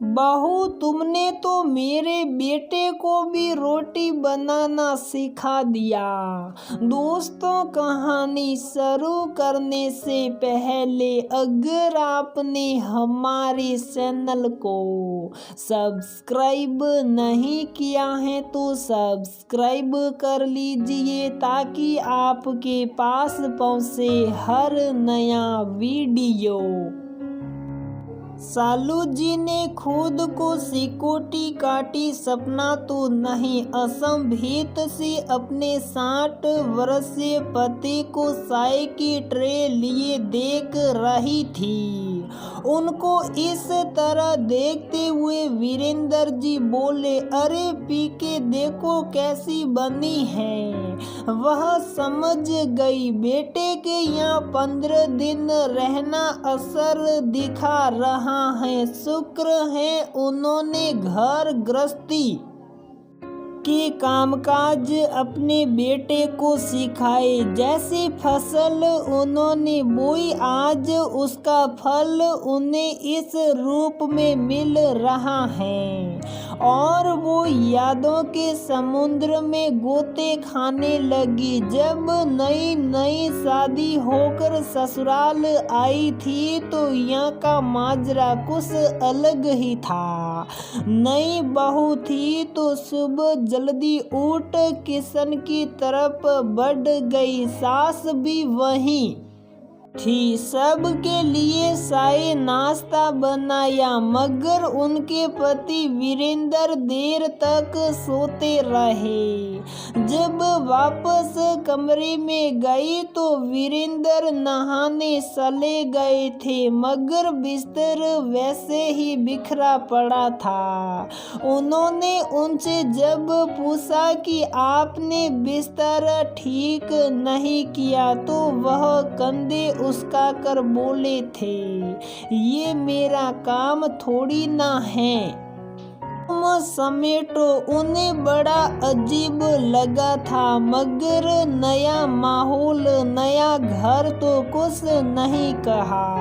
बहू, तुमने तो मेरे बेटे को भी रोटी बनाना सिखा दिया। दोस्तों, कहानी शुरू करने से पहले अगर आपने हमारे चैनल को सब्सक्राइब नहीं किया है तो सब्सक्राइब कर लीजिए ताकि आपके पास पहुंचे हर नया वीडियो। सालू जी ने खुद को सिकोटी काटी। सपना तो नहीं, असंभवित सी अपने 60 वर्षीय पति को चाय की ट्रे लिए देख रही थी। उनको इस तरह देखते हुए वीरेंद्र जी बोले, अरे पी के देखो कैसी बनी है। वह समझ गई बेटे के यहाँ 15 दिन रहना असर दिखा रहा है। शुक्र है उन्होंने घर गृहस्थी के कामकाज अपने बेटे को सिखाए। जैसी फसल उन्होंने बोई आज उसका फल उन्हें इस रूप में मिल रहा है और वो यादों के समुद्र में गोते खाने लगी। जब नई नई शादी होकर ससुराल आई थी तो यहाँ का माजरा कुछ अलग ही था। नई बहू थी तो सुबह जल्दी उठ किचन की तरफ बढ़ गई। सास भी वहीं थी, सबके लिए चाय नाश्ता बनाया, मगर उनके पति वीरेंद्र देर तक सोते रहे। जब वापस कमरे में गई तो वीरेंद्र नहाने चले गए थे, मगर बिस्तर वैसे ही बिखरा पड़ा था। उन्होंने उनसे जब पूछा कि आपने बिस्तर ठीक नहीं किया तो वह कंधे उसका कर बोले थे, ये मेरा काम थोड़ी ना है, तुम समेटो। उन्हें बड़ा अजीब लगा था, मगर नया माहौल, नया घर तो कुछ नहीं कहा।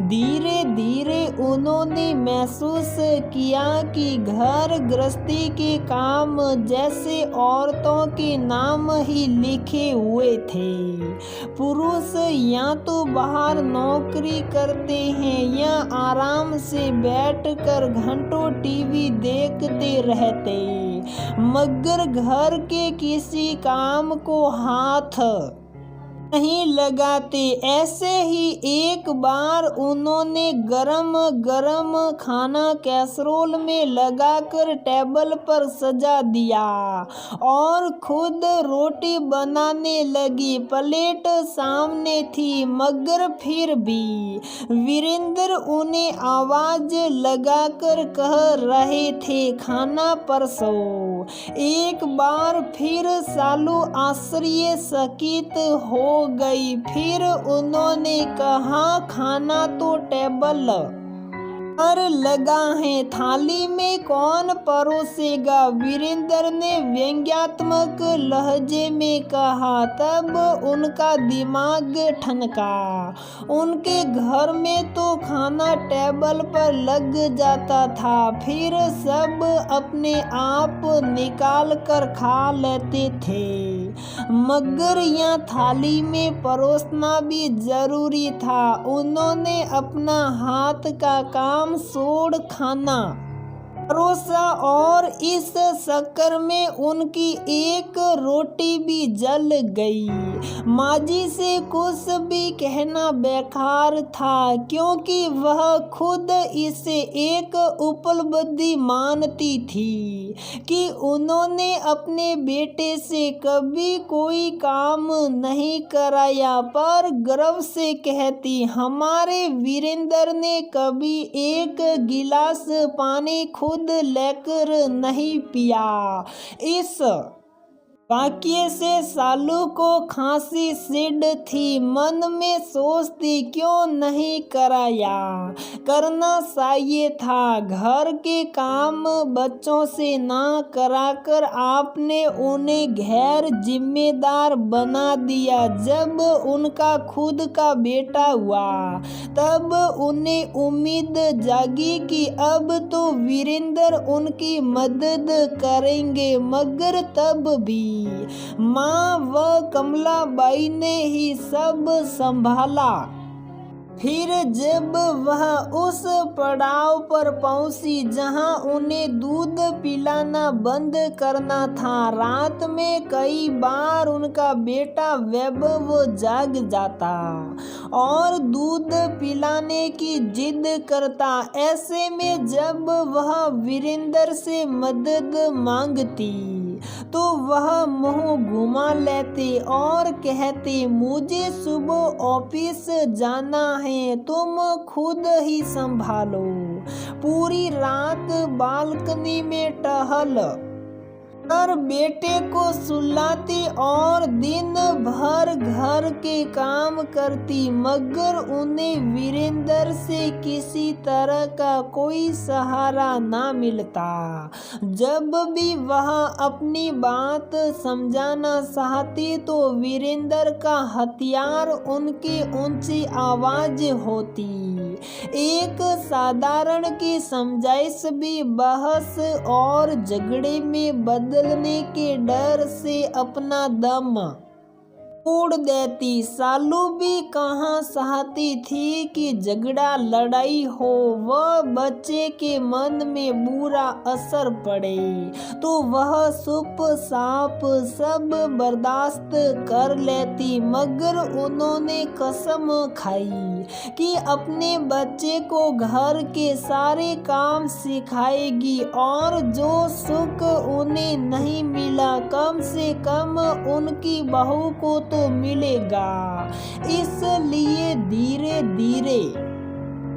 धीरे धीरे उन्होंने महसूस किया कि घर गृहस्थी के काम जैसे औरतों के नाम ही लिखे हुए थे। पुरुष या तो बाहर नौकरी करते हैं या आराम से बैठकर घंटों टीवी देखते रहते, मगर घर के किसी काम को हाथ नहीं लगाते। ऐसे ही एक बार उन्होंने गरम गरम खाना कैसरोल में लगाकर टेबल पर सजा दिया और खुद रोटी बनाने लगी। प्लेट सामने थी, मगर फिर भी वीरेंद्र उन्हें आवाज लगाकर कह रहे थे, खाना परसो। एक बार फिर सालू आश्चर्यचकित हो गई। फिर उन्होंने कहा, खाना तो टेबल पर लगा है, थाली में कौन परोसेगा? वीरेंद्र ने व्यंग्यात्मक लहजे में कहा। तब उनका दिमाग ठनका। उनके घर में तो खाना टेबल पर लग जाता था, फिर सब अपने आप निकाल कर खा लेते थे, मगर यहाँ थाली में परोसना भी जरूरी था। उन्होंने अपना हाथ का काम छोड़ खाना परोसा और इस चक्कर में उनकी एक रोटी भी जल गई। माजी से कुछ भी कहना बेकार था, क्योंकि वह खुद इसे एक उपलब्धि मानती थी कि उन्होंने अपने बेटे से कभी कोई काम नहीं कराया, पर गर्व से कहती, हमारे वीरेंद्र ने कभी एक गिलास पानी खुद लेकर नहीं पिया। इस वाक्य से सालू को खांसी सिड थी, मन में सोचती क्यों नहीं कराया, करना चाहिए था। घर के काम बच्चों से ना कराकर आपने उन्हें गैर जिम्मेदार बना दिया। जब उनका खुद का बेटा हुआ तब उन्हें उम्मीद जागी कि अब तो वीरेंद्र उनकी मदद करेंगे, मगर तब भी माँ व कमलाबाई ने ही सब संभाला। फिर जब वह उस पड़ाव पर पहुंची जहां उन्हें दूध पिलाना बंद करना था, रात में कई बार उनका बेटा वैभव जाग जाता और दूध पिलाने की जिद करता। ऐसे में जब वह वीरेंद्र से मदद मांगती तो वह मुंह घुमा लेते और कहते, मुझे सुबह ऑफिस जाना है, तुम खुद ही संभालो। पूरी रात बालकनी में टहल कर बेटे को सुलाती और दिन भर घर के काम करती, मगर उन्हें वीरेंद्र से किसी तरह का कोई सहारा ना मिलता। जब भी वह अपनी बात समझाना चाहती तो वीरेंद्र का हथियार उनकी ऊंची आवाज होती। एक साधारण की समझाइश भी बहस और झगड़े में बदलने के डर से अपना दम तोड़ देती। सालू भी कहाँ चाहती थी कि झगड़ा लड़ाई हो, वह बच्चे के मन में बुरा असर पड़े, तो वह चुप साप सब बर्दाश्त कर लेती। मगर उन्होंने कसम खाई कि अपने बच्चे को घर के सारे काम सिखाएगी और जो सुख उन्हें नहीं मिला कम से कम उनकी बहू को तो मिलेगा। इसलिए धीरे धीरे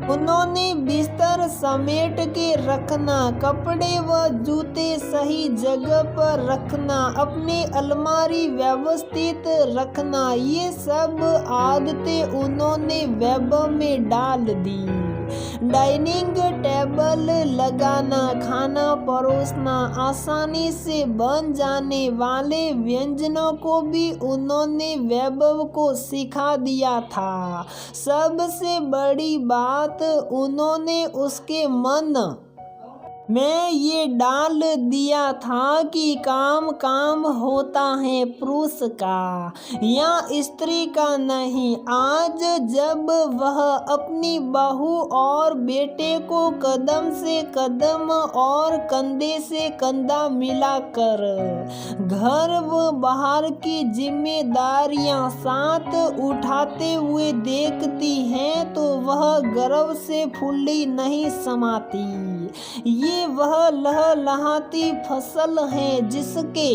उन्होंने बिस्तर समेट के रखना, कपड़े व जूते सही जगह पर रखना, अपनी अलमारी व्यवस्थित रखना, ये सब आदतें उन्होंने वैभव में डाल दी। डाइनिंग टेबल लगाना, खाना परोसना, आसानी से बन जाने वाले व्यंजनों को भी उन्होंने वैभव को सिखा दिया था। सबसे बड़ी बात उन्होंने उसके मन में ये डाल दिया था कि काम काम होता है पुरुष का या स्त्री का नहीं। आज जब वह अपनी बहू और बेटे को कदम से कदम और कंधे से कंधा मिलाकर घर व बाहर की जिम्मेदारियां साथ उठाते हुए देखती हैं तो वह गर्व से फुल्ली नहीं समाती। ये वह लहलहाती फसल है जिसके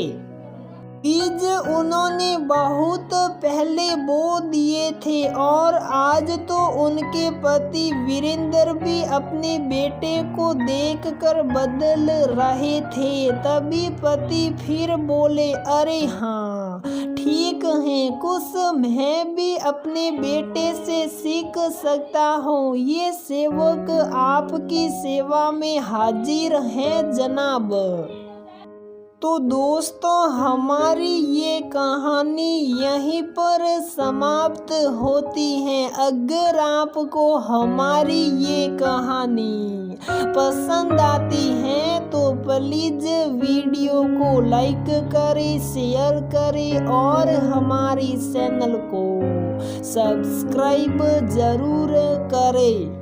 बीज उन्होंने बहुत पहले बो दिए थे और आज तो उनके पति वीरेंद्र भी अपने बेटे को देखकर बदल रहे थे। तभी पति फिर बोले, अरे हाँ ठीक है, कुछ मैं भी अपने बेटे से सीख सकता हूँ। ये सेवक आपकी सेवा में हाजिर हैं जनाब। तो दोस्तों हमारी ये कहानी यहीं पर समाप्त होती है। अगर आपको हमारी ये कहानी पसंद आती है तो प्लीज़ वीडियो को लाइक करें, शेयर करें और हमारी चैनल को सब्सक्राइब ज़रूर करें।